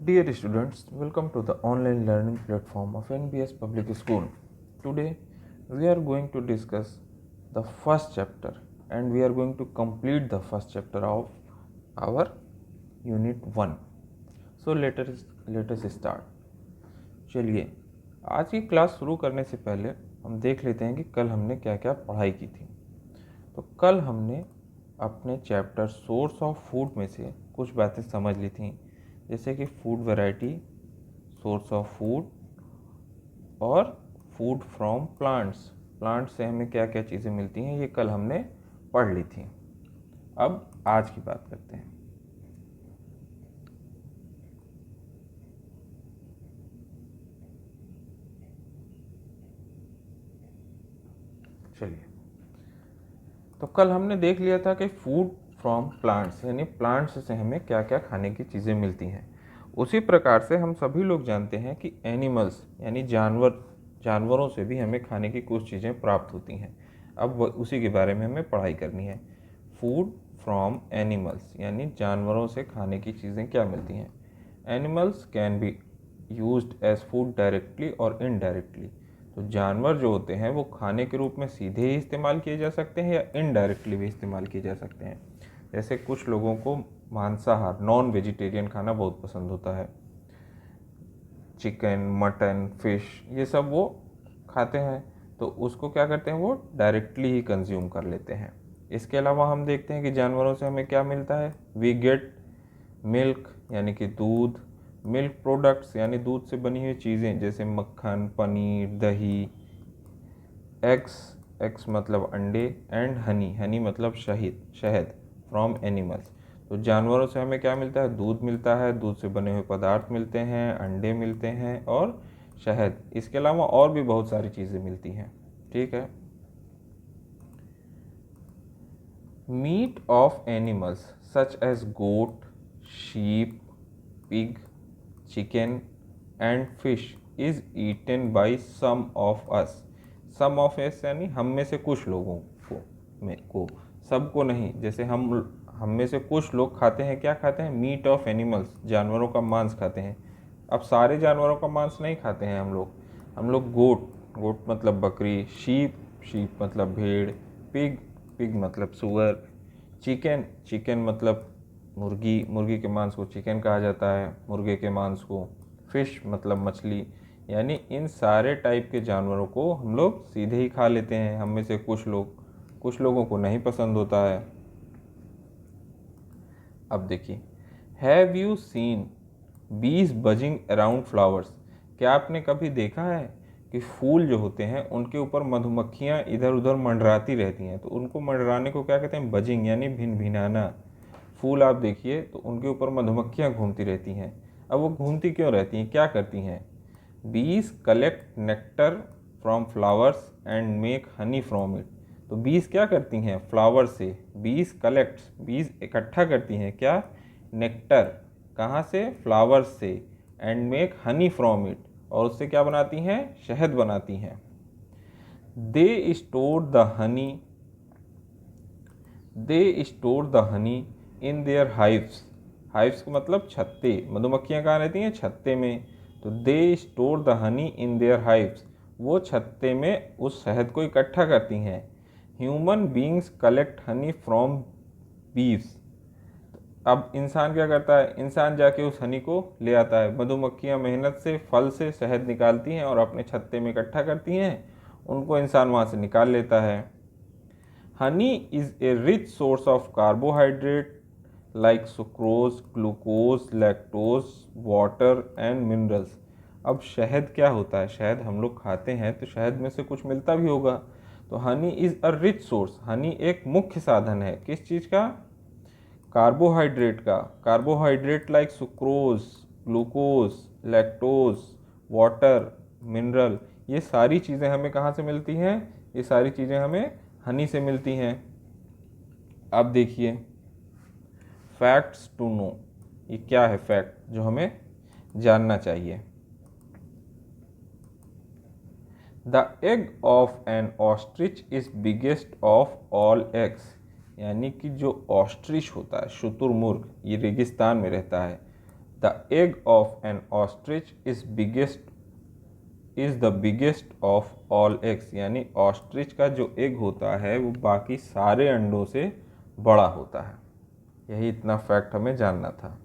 Dear students, welcome to the online learning platform of NBS Public School. Today we are going to discuss the first chapter and we are going to complete the first chapter of our unit 1. So let us start. चलिए आज की class शुरू करने से पहले हम देख लेते हैं कि कल हमने क्या क्या पढ़ाई की थी। तो कल हमने अपने चैप्टर सोर्स ऑफ फूड में से कुछ बातें समझ ली थी, जैसे कि food variety, source of food और फूड फ्रॉम प्लांट्स। प्लांट्स से हमें क्या क्या चीज़ें मिलती हैं, ये कल हमने पढ़ ली थी। अब आज की बात करते हैं। चलिए, तो कल हमने देख लिया था कि फूड फ्रॉम प्लांट्स यानी प्लांट्स से हमें क्या क्या खाने की चीज़ें मिलती हैं। उसी प्रकार से हम सभी लोग जानते हैं कि एनिमल्स यानी जानवरों से भी हमें खाने की कुछ चीज़ें प्राप्त होती हैं। अब उसी के बारे में हमें पढ़ाई करनी है। फूड फ्रॉम एनिमल्स यानी जानवरों से खाने की चीज़ें क्या मिलती हैं। Animals can be used as food directly or indirectly. तो जानवर जो होते हैं वो खाने के रूप में सीधे ही इस्तेमाल किए जा सकते हैं या इनडायरेक्टली भी इस्तेमाल किए जा सकते हैं। जैसे कुछ लोगों को मांसाहार नॉन वेजिटेरियन खाना बहुत पसंद होता है, चिकन, मटन, फिश ये सब वो खाते हैं, तो उसको क्या करते हैं, वो डायरेक्टली ही कंज्यूम कर लेते हैं। इसके अलावा हम देखते हैं कि जानवरों से हमें क्या मिलता है। वी गेट मिल्क यानी कि दूध, मिल्क प्रोडक्ट्स यानी दूध से बनी हुई चीज़ें जैसे मक्खन, पनीर, दही, एग्स मतलब अंडे, एंड हनी मतलब शहद फ्रॉम एनिमल्स। तो जानवरों से हमें क्या मिलता है, दूध मिलता है, दूध से बने हुए पदार्थ मिलते हैं, अंडे मिलते हैं और शहद। इसके अलावा और भी बहुत सारी चीज़ें मिलती हैं। ठीक है। Meat of animals such as goat, sheep, pig, chicken and fish is eaten by some of us. Some of us यानी हम में से कुछ लोगों को सबको नहीं। जैसे हम में से कुछ लोग खाते हैं, क्या खाते हैं, मीट ऑफ एनिमल्स, जानवरों का मांस खाते हैं। अब सारे जानवरों का मांस नहीं खाते हैं हम लोग गोट मतलब बकरी, शीप मतलब भेड़, पिग मतलब सुअर, चिकन मतलब मुर्गी के मांस को चिकन कहा जाता है, मुर्गे के मांस को। फिश मतलब मछली। यानी इन सारे टाइप के जानवरों को हम लोग सीधे ही खा लेते हैं। हम में से कुछ लोगों को नहीं पसंद होता है। अब देखिए, हैव यू सीन बीज बजिंग अराउंड फ्लावर्स। क्या आपने कभी देखा है कि फूल जो होते हैं उनके ऊपर मधुमक्खियाँ इधर उधर मंडराती रहती हैं। तो उनको मंडराने को क्या कहते हैं, बजिंग यानी भिनभिनाना। फूल आप देखिए तो उनके ऊपर मधुमक्खियाँ घूमती रहती हैं। अब वो घूमती क्यों रहती हैं, क्या करती हैं। बीज collect nectar from flowers and make honey from it. तो बीज क्या करती हैं, फ्लावर से बीज इकट्ठा करती हैं, क्या, नेक्टर, कहाँ से, फ्लावर्स से, and make honey from it, और उससे क्या बनाती हैं, शहद बनाती हैं। दे store the honey in their hives. Hives का मतलब छत्ते। मधुमक्खियाँ कहाँ रहती हैं, छत्ते में। तो they store the honey in their hives, वो छत्ते में उस शहद को इकट्ठा करती हैं। Human beings collect honey from beehives. अब इंसान क्या करता है, इंसान जाके उस हनी को ले आता है। मधुमक्खियाँ मेहनत से फल से शहद निकालती हैं और अपने छत्ते में इकट्ठा करती हैं, उनको इंसान वहाँ से निकाल लेता है। Honey is a rich source of carbohydrate like sucrose, glucose, lactose, water and minerals. अब शहद क्या होता है, शहद हम लोग खाते हैं तो शहद में से कुछ मिलता भी होगा। तो honey is a rich source, Honey एक मुख्य साधन है किस चीज़ का, कार्बोहाइड्रेट का। Carbohydrate like sucrose, glucose, lactose, water, mineral, ये सारी चीज़ें हमें कहाँ से मिलती हैं, ये सारी चीज़ें हमें हनी से मिलती हैं। अब देखिए, फैक्ट्स टू नो, ये क्या है फैक्ट जो हमें जानना चाहिए। The egg of N ostrich is biggest of all eggs. यानी कि जो ऑस्ट्रिच होता है, शुतुरमुर्ग, ये रेगिस्तान में रहता है, the egg of N ostrich is the biggest of all eggs, यानी ऑस्ट्रिच का जो एग होता है वो बाकी सारे अंडों से बड़ा होता है। यही इतना फैक्ट हमें जानना था।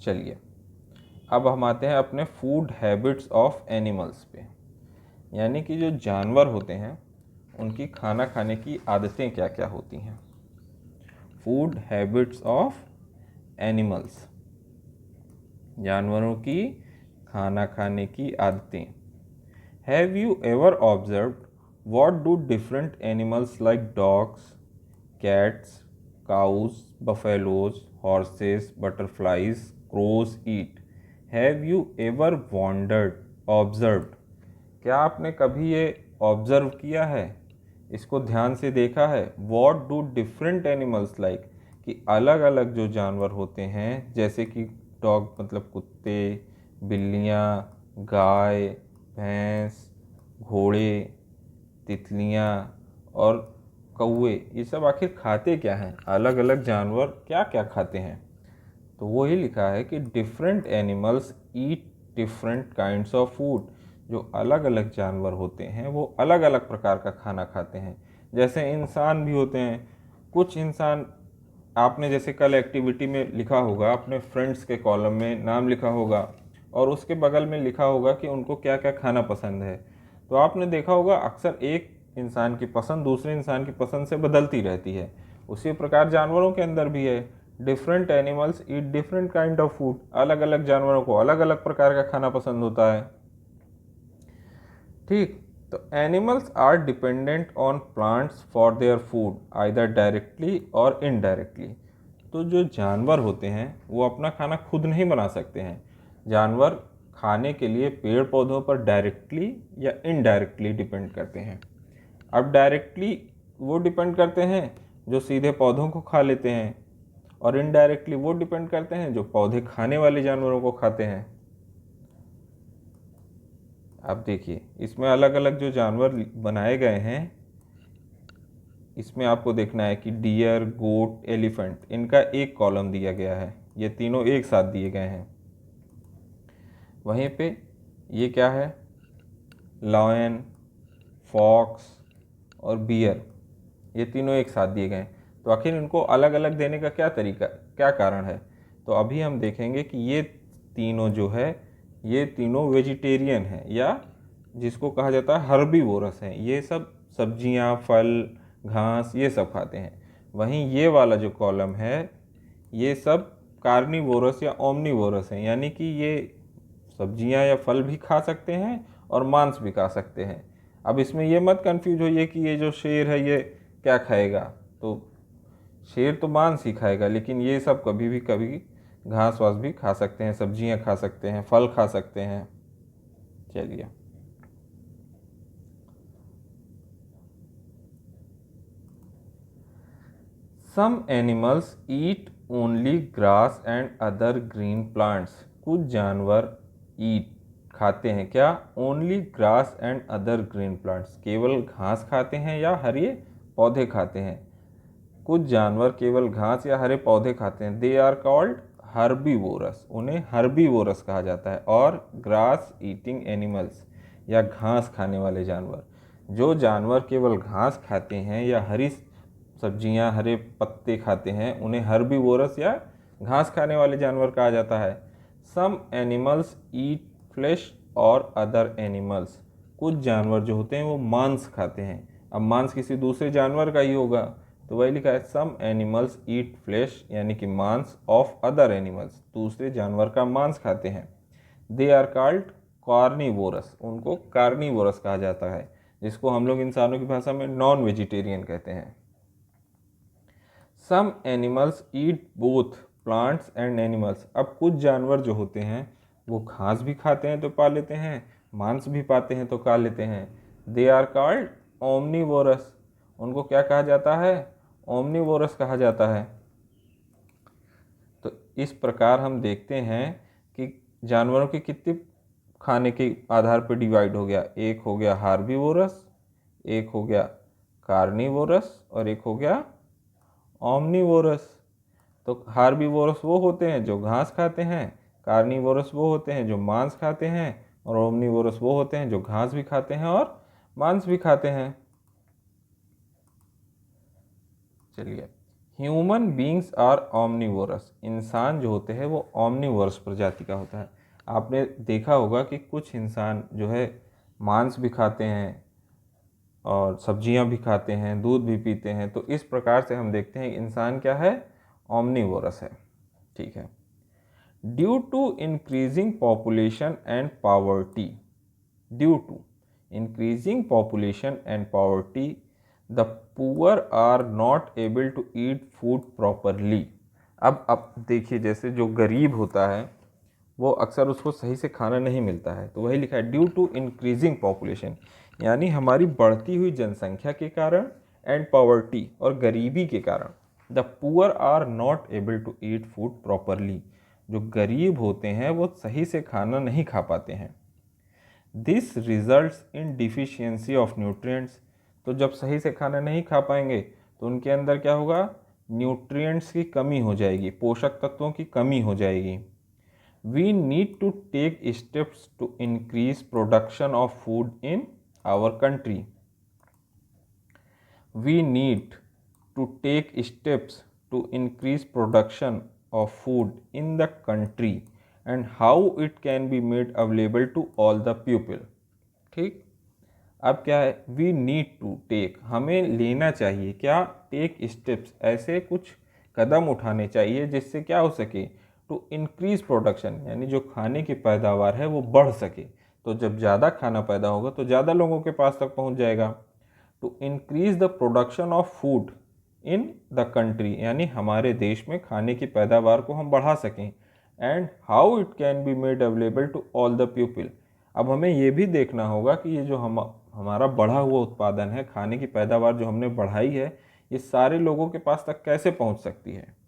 चलिए अब हम आते हैं अपने फूड हैबिट्स ऑफ एनिमल्स पे, यानी कि जो जानवर होते हैं उनकी खाना खाने की आदतें क्या क्या होती हैं। फूड हैबिट्स ऑफ एनिमल्स, जानवरों की खाना खाने की आदतें। Have you ever observed what do different animals like dogs, cats, cows, buffaloes, horses, butterflies, crows eat? Have you ever wondered, observed? क्या आपने कभी ये ऑब्जर्व किया है, इसको ध्यान से देखा है? What do different animals like, कि अलग अलग जो जानवर होते हैं, जैसे कि डॉग मतलब कुत्ते, बिल्लियाँ, गाय, भैंस, घोड़े, तितलियाँ और कौवे, ये सब आखिर खाते क्या हैं? अलग अलग जानवर क्या क्या खाते हैं? तो वही लिखा है कि different animals eat different kinds of food. जो अलग अलग जानवर होते हैं वो अलग अलग प्रकार का खाना खाते हैं। जैसे इंसान भी होते हैं, कुछ इंसान, आपने जैसे कल एक्टिविटी में लिखा होगा, अपने फ्रेंड्स के कॉलम में नाम लिखा होगा और उसके बगल में लिखा होगा कि उनको क्या क्या खाना पसंद है। तो आपने देखा होगा अक्सर एक इंसान की पसंद दूसरे इंसान की पसंद से बदलती रहती है। उसी प्रकार जानवरों के अंदर भी है, different animals eat different kind of food. अलग अलग जानवरों को अलग अलग प्रकार का खाना पसंद होता है। ठीक, तो animals are dependent on plants for their food either directly or indirectly. तो जो जानवर होते हैं वो अपना खाना खुद नहीं बना सकते हैं। जानवर खाने के लिए पेड़ पौधों पर डायरेक्टली या इनडायरेक्टली डिपेंड करते हैं। अब डायरेक्टली वो डिपेंड करते हैं जो सीधे पौधों को खा लेते हैं, और इनडायरेक्टली वो डिपेंड करते हैं जो पौधे खाने वाले जानवरों को खाते हैं। अब देखिए इसमें अलग अलग जो जानवर बनाए गए हैं, इसमें आपको देखना है कि डियर, गोट, एलिफेंट, इनका एक कॉलम दिया गया है, ये तीनों एक साथ दिए गए हैं। वहीं पे ये क्या है, लायन, फॉक्स और बियर, ये तीनों एक साथ दिए गए। तो आखिर इनको अलग अलग देने का क्या तरीका, क्या कारण है? तो अभी हम देखेंगे कि ये तीनों जो है, ये तीनों वेजिटेरियन हैं, या जिसको कहा जाता है हर्बीवोरस हैं। ये सब सब्जियां, फल, घास ये सब खाते हैं। वहीं ये वाला जो कॉलम है, ये सब कार्निवोरस या ओमनीवोरस हैं, यानी कि ये सब्जियां या फल भी खा सकते हैं और मांस भी खा सकते हैं। अब इसमें ये मत कंफ्यूज होइए कि ये जो शेर है ये क्या खाएगा। तो शेर तो मांस ही खाएगा, लेकिन ये सब कभी भी घास वास भी खा सकते हैं, सब्जियां खा सकते हैं, फल खा सकते हैं। चलिए some animals eat only grass and other green plants. कुछ जानवर ईट खाते हैं क्या, only grass and other green plants, केवल घास खाते हैं या हरे पौधे खाते हैं। कुछ जानवर केवल घास या हरे पौधे खाते हैं। दे आर कॉल्ड हर्बीवोरस, उन्हें हर्बीवोरस कहा जाता है। और ग्रास ईटिंग एनिमल्स, या घास खाने वाले जानवर, जो जानवर केवल घास खाते हैं या हरी सब्जियां, हरे पत्ते खाते हैं, उन्हें हर्बीवोरस या घास खाने वाले जानवर कहा जाता है। सम एनिमल्स ईट फ्लेश और अदर एनिमल्स, कुछ जानवर जो होते हैं वो मांस खाते हैं। अब मांस किसी दूसरे जानवर का ही होगा, तो वही लिखा है सम एनिमल्स ईट फ्लेश, यानी कि मांस ऑफ अदर एनिमल्स, दूसरे जानवर का मांस खाते हैं। दे आर कॉल्ड कार्निवोरस, उनको कार्निवोरस कहा जाता है, जिसको हम लोग इंसानों की भाषा में नॉन वेजिटेरियन कहते हैं। Some animals eat both plants and animals. अब कुछ जानवर जो होते हैं वो घास भी खाते हैं तो पा लेते हैं, मांस भी पाते हैं तो खा लेते हैं। दे आर कॉल्ड ओमनीवोरस, उनको क्या कहा जाता है, ओमनीवोरस कहा जाता है। तो इस प्रकार हम देखते हैं कि जानवरों की कितनी खाने के आधार पर डिवाइड हो गया। एक हो गया हार्बीवोरस, एक हो गया कार्निवोरस और एक हो गया ऑमनीवोरस। तो हार्बीवोरस वो होते हैं जो घास खाते हैं, कार्निवोरस वो होते हैं जो मांस खाते हैं, और ओमनीवोरस वो होते हैं जो घास भी खाते हैं और मांस भी खाते हैं। चलिए, ह्यूमन बींग्स आर ऑमनीवोरस। इंसान जो होते हैं वो ऑमनीवोरस प्रजाति का होता है। आपने देखा होगा कि कुछ इंसान जो है मांस भी खाते हैं और सब्जियां भी खाते हैं, दूध भी पीते हैं। तो इस प्रकार से हम देखते हैं इंसान क्या है, ऑमनीवोरस है। ठीक है। Due to increasing population and poverty, due to increasing population and poverty the poor are not able to eat food properly. अब देखिए, जैसे जो गरीब होता है वो अक्सर उसको सही से खाना नहीं मिलता है, तो वही लिखा है ड्यू टू इंक्रीजिंग पॉपुलेशन, यानी हमारी बढ़ती हुई जनसंख्या के कारण, एंड पॉवर्टी और गरीबी के कारण, the poor are not able to eat food properly, जो गरीब होते हैं वो सही से खाना नहीं खा पाते हैं। This results in deficiency of nutrients, तो जब सही से खाना नहीं खा पाएंगे तो उनके अंदर क्या होगा, न्यूट्रिएंट्स की कमी हो जाएगी, पोषक तत्वों की कमी हो जाएगी। We need to take steps to increase production of food in our country. We need to take steps to increase production of food in the country and how it can be made available to all the people. ठीक। अब क्या है, we need to take, हमें लेना चाहिए क्या, take steps, ऐसे कुछ कदम उठाने चाहिए जिससे क्या हो सके, टू इंक्रीज प्रोडक्शन, यानी जो खाने की पैदावार है वो बढ़ सके। तो जब ज़्यादा खाना पैदा होगा तो ज़्यादा लोगों के पास तक पहुंच जाएगा। To increase the production of food in the country, यानी हमारे देश में खाने की पैदावार को हम बढ़ा सकें। And how it can be made available to all the people. अब हमें ये भी देखना होगा कि ये जो हमारा बढ़ा हुआ उत्पादन है, खाने की पैदावार जो हमने बढ़ाई है, ये सारे लोगों के पास तक कैसे पहुंच सकती है।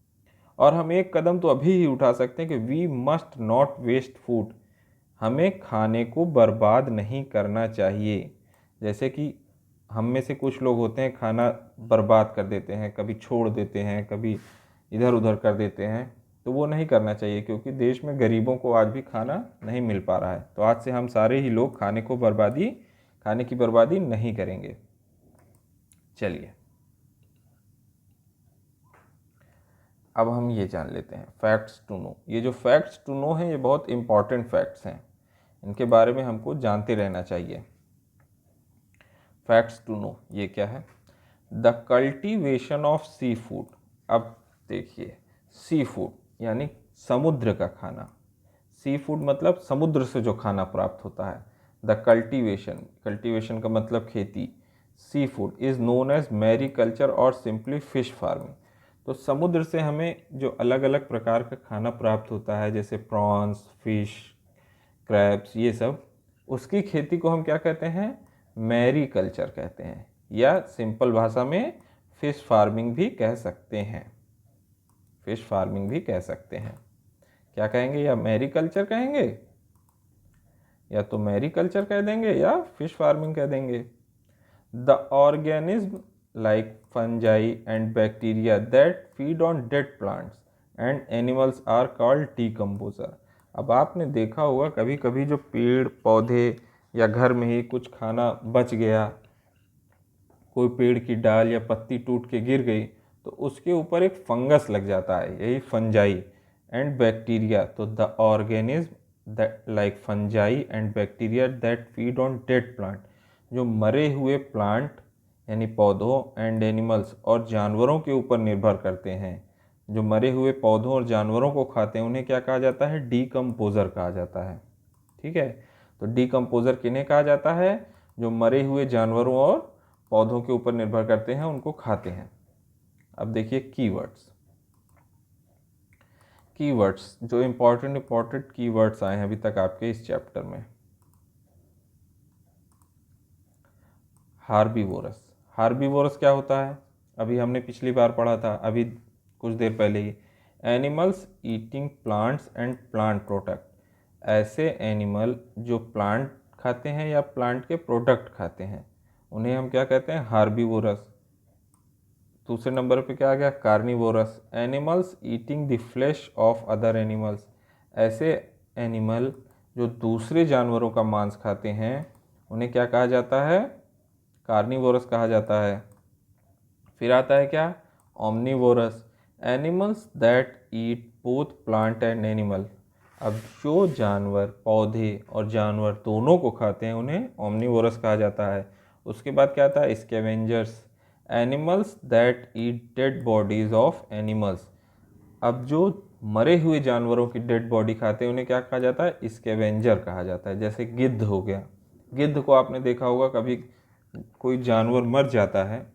और हम एक कदम तो अभी ही उठा सकते हैं कि we must not waste food, हमें खाने को बर्बाद नहीं करना चाहिए। जैसे कि हम में से कुछ लोग होते हैं खाना बर्बाद कर देते हैं, कभी छोड़ देते हैं, कभी इधर उधर कर देते हैं, तो वो नहीं करना चाहिए, क्योंकि देश में गरीबों को आज भी खाना नहीं मिल पा रहा है। तो आज से हम सारे ही लोग खाने की बर्बादी नहीं करेंगे। चलिए, अब हम ये जान लेते हैं फैक्ट्स टू नो। ये जो फैक्ट्स टू नो हैं ये बहुत इंपॉर्टेंट फैक्ट्स हैं, इनके बारे में हमको जानते रहना चाहिए। फैक्ट्स टू नो ये क्या है, the cultivation of sea food. अब देखिए, सी फूड यानी समुद्र का खाना, सी फूड मतलब समुद्र से जो खाना प्राप्त होता है। द कल्टीवेशन का मतलब खेती। Seafood is known as mariculture और सिंपली फिश फार्मिंग। तो समुद्र से हमें जो अलग अलग प्रकार का खाना प्राप्त होता है, जैसे प्रॉन्स, फिश, क्रैब्स, ये सब, उसकी खेती को हम क्या कहते हैं, मैरीकल्चर कहते हैं, या सिंपल भाषा में फिश फार्मिंग भी कह सकते हैं। फिश फार्मिंग भी कह सकते हैं। क्या कहेंगे, या मैरीकल्चर कहेंगे, या तो मैरीकल्चर कह देंगे, या फिश फार्मिंग कह देंगे। The organism like fungi and bacteria that feed on dead plants and animals are called decomposer. अब आपने देखा होगा कभी कभी जो पेड़ पौधे या घर में ही कुछ खाना बच गया, कोई पेड़ की डाल या पत्ती टूट के गिर गई, तो उसके ऊपर एक फंगस लग जाता है, यही फंजाई एंड बैक्टीरिया। तो the organism that like fungi and bacteria that feed on dead plant, जो मरे हुए प्लांट यानी पौधों, एंड एनिमल्स और जानवरों के ऊपर निर्भर करते हैं, जो मरे हुए पौधों और जानवरों को खाते हैं, उन्हें क्या कहा जाता है, डीकम्पोजर कहा जाता है। ठीक है, तो डीकम्पोजर किन्हें कहा जाता है, जो मरे हुए जानवरों और पौधों के ऊपर निर्भर करते हैं, उनको खाते हैं। अब देखिए कीवर्ड्स। कीवर्ड्स जो इंपॉर्टेंट कीवर्ड्स आए हैं अभी तक आपके इस चैप्टर में। हार्बीवोरस। हार्बीवोरस क्या होता है, अभी हमने पिछली बार पढ़ा था, अभी कुछ देर पहले ही। Animals eating plants and plant product, ऐसे एनिमल जो प्लांट खाते हैं या प्लांट के प्रोडक्ट खाते हैं, उन्हें हम क्या कहते हैं, हार्बीवोरस। दूसरे नंबर पे क्या आ गया, carnivorous, animals eating the flash of other animals, ऐसे एनिमल जो दूसरे जानवरों का मांस खाते हैं उन्हें क्या कहा जाता है, कार्निवोरस कहा जाता है। फिर आता है क्या, omnivorous, animals that eat both plant and animal, अब जो जानवर पौधे और जानवर दोनों को खाते हैं उन्हें ओमनीवोरस कहा जाता है। उसके बाद क्या आता है, scavengers, animals that eat dead bodies of animals, अब जो मरे हुए जानवरों की डेड बॉडी खाते हैं उन्हें क्या कहा जाता है, स्कैवेंजर कहा जाता है। जैसे गिद्ध हो गया, गिद्ध को आपने देखा होगा, कभी कोई जानवर मर जाता है,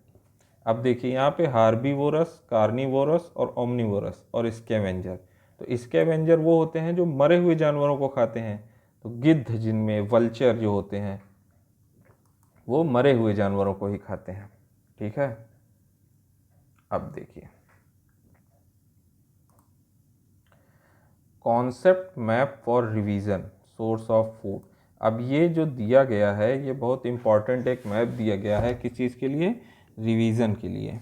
अब देखिए यहाँ पे हार्बीवोरस, कार्निवोरस और ओमनीवोरस और स्कैवेंजर, तो स्कैवेंजर वो होते हैं जो मरे हुए जानवरों को खाते हैं, तो गिद्ध जिनमें वल्चर जो होते हैं वो मरे हुए जानवरों को ही खाते हैं। ठीक है, अब देखिए concept map for revision source of food, अब ये जो दिया गया है ये बहुत इंपॉर्टेंट एक मैप दिया गया है, किस चीज़ के लिए, रिवीजन के लिए।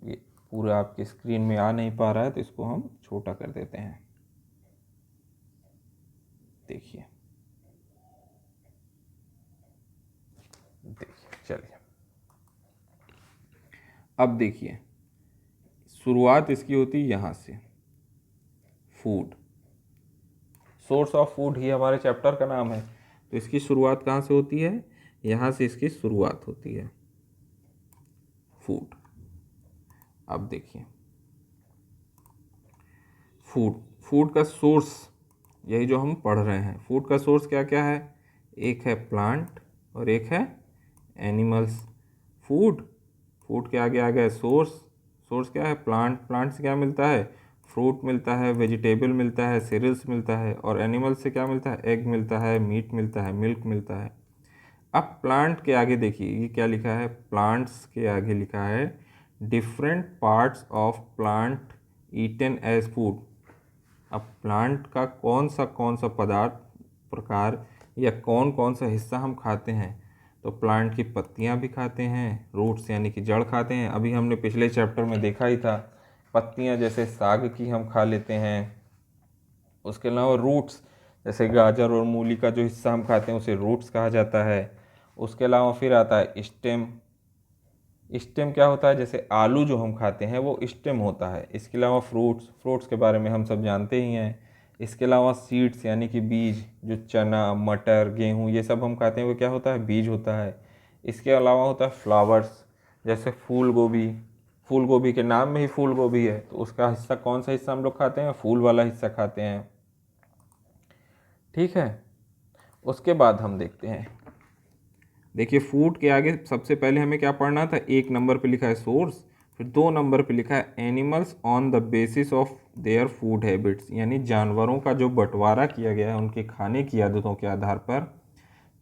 ये पूरा आपके स्क्रीन में आ नहीं पा रहा है तो इसको हम छोटा कर देते हैं। देखिए चलिए, अब देखिए शुरुआत इसकी होती है यहाँ से, फूड, सोर्स ऑफ फूड ही हमारे चैप्टर का नाम है, तो इसकी शुरुआत कहाँ से होती है, यहाँ से इसकी शुरुआत होती है, फूड। अब देखिए फूड, फूड का सोर्स यही जो हम पढ़ रहे हैं, फूड का सोर्स क्या क्या है, एक है प्लांट और एक है एनिमल्स। फूड, फूड के आगे आ गया सोर्स, सोर्स क्या है, प्लांट, प्लांट से क्या मिलता है, फ्रूट मिलता है, वेजिटेबल मिलता है, सीरियल्स मिलता है, और एनिमल से क्या मिलता है, एग मिलता है, मीट मिलता है, मिल्क मिलता है। अब प्लांट के आगे देखिए ये क्या लिखा है, प्लांट्स के आगे लिखा है different parts of plant eaten as food, अब प्लांट का कौन सा पदार्थ प्रकार या कौन कौन सा हिस्सा हम खाते हैं, तो प्लांट की पत्तियां भी खाते हैं, रूट्स यानी कि जड़ खाते हैं, अभी हमने पिछले चैप्टर में देखा ही था, पत्तियां जैसे साग की हम खा लेते हैं। उसके अलावा रूट्स जैसे गाजर और मूली का जो हिस्सा हम खाते हैं उसे रूट्स कहा जाता है। उसके अलावा फिर आता है स्टेम, स्टेम क्या होता है, जैसे आलू जो हम खाते हैं वो स्टेम होता है। इसके अलावा फ्रूट्स, फ्रूट्स के बारे में हम सब जानते ही हैं। इसके अलावा सीड्स यानी कि बीज, जो चना मटर गेहूँ ये सब हम खाते हैं वो क्या होता है, बीज होता है। इसके अलावा होता है फ्लावर्स, जैसे फूल गोभी, फूल गोभी के नाम में ही फूल गोभी है, तो उसका हिस्सा कौन सा हिस्सा हम लोग खाते हैं, फूल वाला हिस्सा खाते हैं। ठीक है, उसके बाद हम देखते हैं, देखिए फूड के आगे सबसे पहले हमें क्या पढ़ना था, एक नंबर पे लिखा है सोर्स, फिर 2 नंबर पे लिखा है animals on the basis of their food habits, यानी जानवरों का जो बंटवारा किया गया है उनके खाने की आदतों के आधार पर।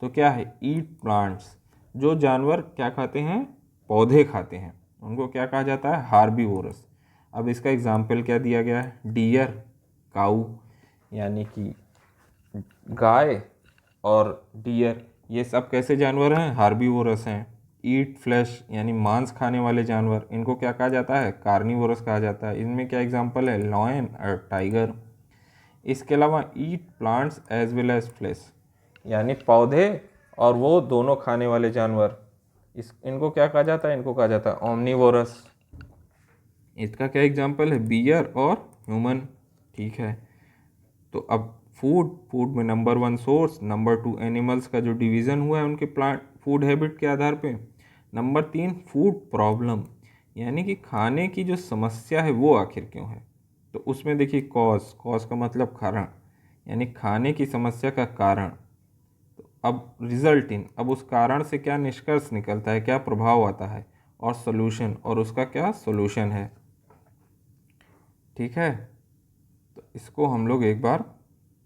तो क्या है, ईट प्लांट्स, जो जानवर क्या खाते हैं, पौधे खाते हैं, उनको क्या कहा जाता है, हार्बीवोरस। अब इसका एग्जाम्पल क्या दिया गया है, डियर, काऊ यानी कि गाय और डियर, ये सब कैसे जानवर हैं, हार्बीवोरस हैं। ईट फ्लैश यानी मांस खाने वाले जानवर, इनको क्या कहा जाता है, कार्निवोरस कहा जाता है। इनमें क्या एग्जांपल है, लॉयन और टाइगर। इसके अलावा eat plants as well as flesh, यानी पौधे और वो दोनों खाने वाले जानवर, इनको क्या कहा जाता है, इनको कहा जाता है ओमनीवोरस। इसका क्या एग्जांपल है, बियर और ह्यूमन। ठीक है, तो अब फूड, फूड में नंबर 1 सोर्स, नंबर 2 एनिमल्स का जो डिवीज़न हुआ है उनके प्लांट फूड हैबिट के आधार पे, नंबर 3 फूड प्रॉब्लम, यानी कि खाने की जो समस्या है वो आखिर क्यों है, तो उसमें देखिए कॉज, कॉज का मतलब कारण, यानी खाने की समस्या का कारण। तो अब रिजल्ट इन, अब उस कारण से क्या निष्कर्ष निकलता है, क्या प्रभाव आता है, और सोल्यूशन, और उसका क्या सोल्यूशन है। ठीक है, तो इसको हम लोग एक बार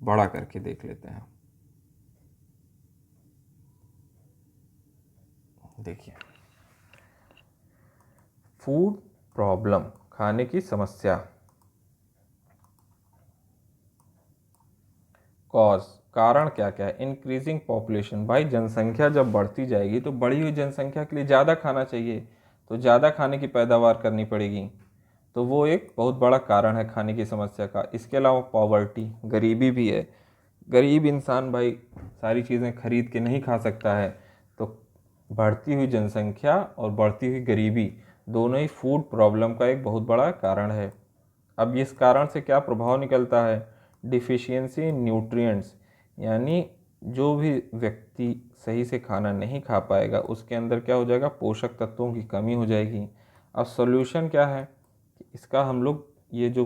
बड़ा करके देख लेते हैं। देखिए फूड प्रॉब्लम, खाने की समस्या, कॉज, कारण क्या क्या है, इंक्रीजिंग पॉपुलेशन, भाई जनसंख्या जब बढ़ती जाएगी तो बढ़ी हुई जनसंख्या के लिए ज़्यादा खाना चाहिए, तो ज़्यादा खाने की पैदावार करनी पड़ेगी, तो वो एक बहुत बड़ा कारण है खाने की समस्या का। इसके अलावा पॉवर्टी, गरीबी भी है। गरीब इंसान भाई सारी चीज़ें खरीद के नहीं खा सकता है, तो बढ़ती हुई जनसंख्या और बढ़ती हुई गरीबी दोनों ही फूड प्रॉब्लम का एक बहुत बड़ा कारण है। अब इस कारण से क्या प्रभाव निकलता है? डिफिशियंसी इन न्यूट्रिएंट्स, यानी जो भी व्यक्ति सही से खाना नहीं खा पाएगा उसके अंदर क्या हो जाएगा? पोषक तत्वों की कमी हो जाएगी। अब सॉल्यूशन क्या है? इसका हम लोग ये जो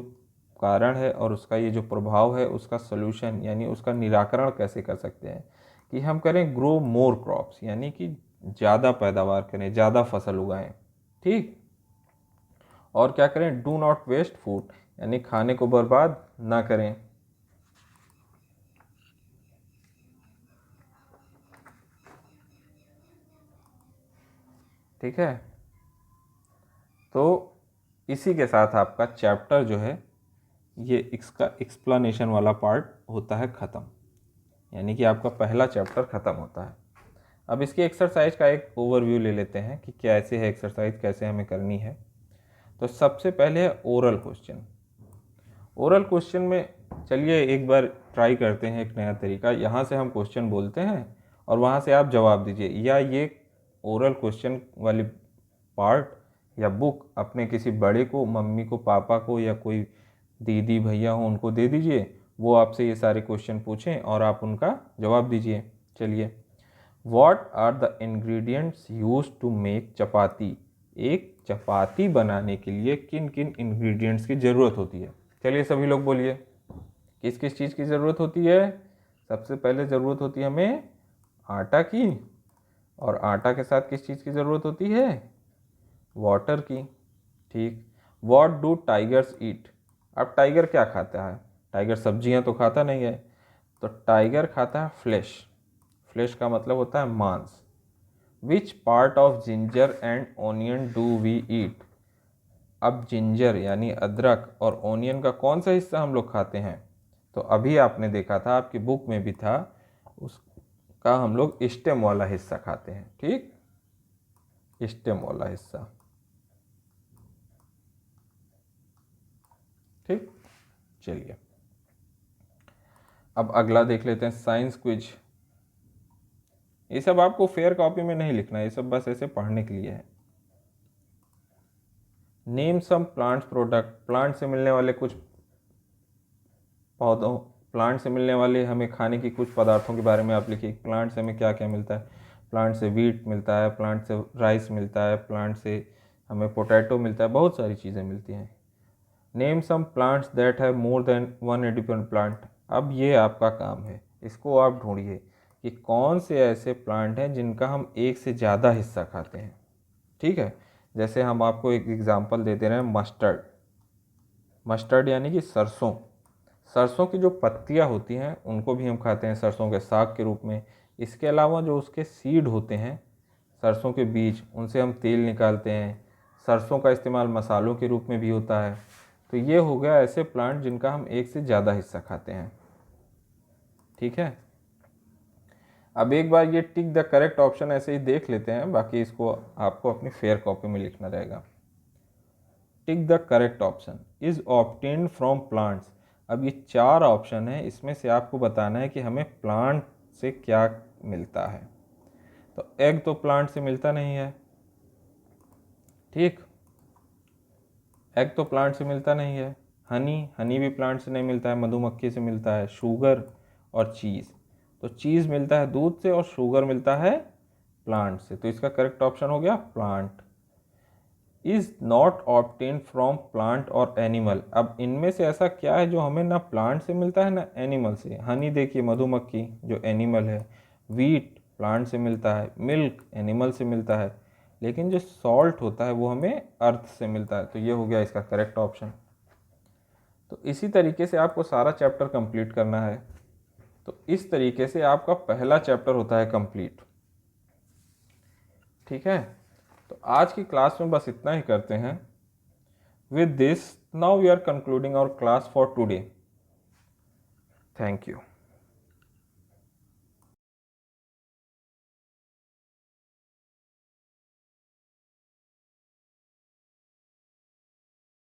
कारण है और उसका ये जो प्रभाव है उसका सॉल्यूशन यानी उसका निराकरण कैसे कर सकते हैं कि हम करें ग्रो मोर क्रॉप्स, यानी कि ज़्यादा पैदावार करें, ज़्यादा फसल उगाएं। ठीक, और क्या करें? डू नॉट वेस्ट फूड, यानी खाने को बर्बाद ना करें। ठीक है, तो इसी के साथ आपका चैप्टर जो है ये इसका एक्सप्लेनेशन वाला पार्ट होता है ख़त्म, यानी कि आपका पहला चैप्टर ख़त्म होता है। अब इसकी एक्सरसाइज का एक ओवरव्यू ले लेते हैं कि कैसे है एक्सरसाइज, कैसे हमें करनी है। तो सबसे पहले है ओरल क्वेश्चन। ओरल क्वेश्चन में चलिए एक बार ट्राई करते हैं एक नया तरीका। यहाँ से हम क्वेश्चन बोलते हैं और वहाँ से आप जवाब दीजिए, या ये ओरल क्वेश्चन वाली पार्ट या बुक अपने किसी बड़े को, मम्मी को, पापा को, या कोई दीदी भैया हो उनको दे दीजिए, वो आपसे ये सारे क्वेश्चन पूछें और आप उनका जवाब दीजिए। चलिए, what are the ingredients use to make chapati? एक चपाती बनाने के लिए किन किन इंग्रेडिएंट्स की ज़रूरत होती है? चलिए सभी लोग बोलिए, किस किस चीज़ की ज़रूरत होती है? सबसे पहले ज़रूरत होती है हमें आटा की, और आटा के साथ किस चीज़ की ज़रूरत होती है? वाटर की। ठीक, व्हाट डू टाइगर्स ईट? अब टाइगर क्या खाता है? टाइगर सब्जियां तो खाता नहीं है, तो टाइगर खाता है फ्लैश। फ्लैश का मतलब होता है मांस। Which part of ginger and onion do we eat? अब जिंजर यानी अदरक और ओनियन का कौन सा हिस्सा हम लोग खाते हैं? तो अभी आपने देखा था, आपकी बुक में भी था, उसका हम लोग स्टेम वाला हिस्सा खाते हैं। ठीक, स्टेम वाला हिस्सा। ठीक, चलिए अब अगला देख लेते हैं, साइंस क्विज। ये सब आपको फेयर कॉपी में नहीं लिखना है, ये सब बस ऐसे पढ़ने के लिए है। Name some plants product, plant से मिलने वाले कुछ पौधों, प्लांट से मिलने वाले हमें खाने की कुछ पदार्थों के बारे में आप लिखिए। प्लांट से हमें क्या क्या मिलता है? प्लांट से वीट मिलता है, प्लांट से राइस मिलता है, प्लांट से हमें पोटैटो मिलता है, बहुत सारी चीज़ें मिलती हैं। Name some plants that have more than one independent plant. अब ये आपका काम है, इसको आप ढूंढिए कि कौन से ऐसे प्लांट हैं जिनका हम एक से ज़्यादा हिस्सा खाते हैं। ठीक है, जैसे हम आपको एक एग्जांपल दे दे रहे हैं, मस्टर्ड। मस्टर्ड यानी कि सरसों। सरसों की जो पत्तियां होती हैं उनको भी हम खाते हैं सरसों के साग के रूप में। इसके अलावा जो उसके सीड होते हैं, सरसों के बीज, उनसे हम तेल निकालते हैं। सरसों का इस्तेमाल मसालों के रूप में भी होता है। तो ये हो गया ऐसे प्लांट जिनका हम एक से ज़्यादा हिस्सा खाते हैं। ठीक है, अब एक बार ये टिक द करेक्ट ऑप्शन ऐसे ही देख लेते हैं, बाकी इसको आपको अपनी फेयर कॉपी में लिखना रहेगा। Tick the correct option is obtained from plants. अब ये 4 ऑप्शन है, इसमें से आपको बताना है कि हमें प्लांट से क्या मिलता है। तो एग तो प्लांट से मिलता नहीं है। ठीक, एग तो प्लांट से मिलता नहीं है। हनी भी प्लांट से नहीं मिलता है, मधुमक्खी से मिलता है। शुगर और चीज़, तो चीज़ मिलता है दूध से और शुगर मिलता है प्लांट से। तो इसका करेक्ट ऑप्शन हो गया plant. Is not obtain from plant और एनिमल। अब इनमें से ऐसा क्या है जो हमें ना प्लांट से मिलता है ना एनिमल से? हनी देखिए मधुमक्खी जो एनिमल है, वीट प्लांट से मिलता है, मिल्क एनिमल से मिलता है, लेकिन जो सॉल्ट होता है वो हमें अर्थ से मिलता है। तो ये हो गया इसका करेक्ट ऑप्शन। तो इसी तरीके से आपको सारा चैप्टर कंप्लीट करना है। तो इस तरीके से आपका पहला चैप्टर होता है कंप्लीट। ठीक है, तो आज की क्लास में बस इतना ही करते हैं। With this now we are concluding our class for today. Thank you.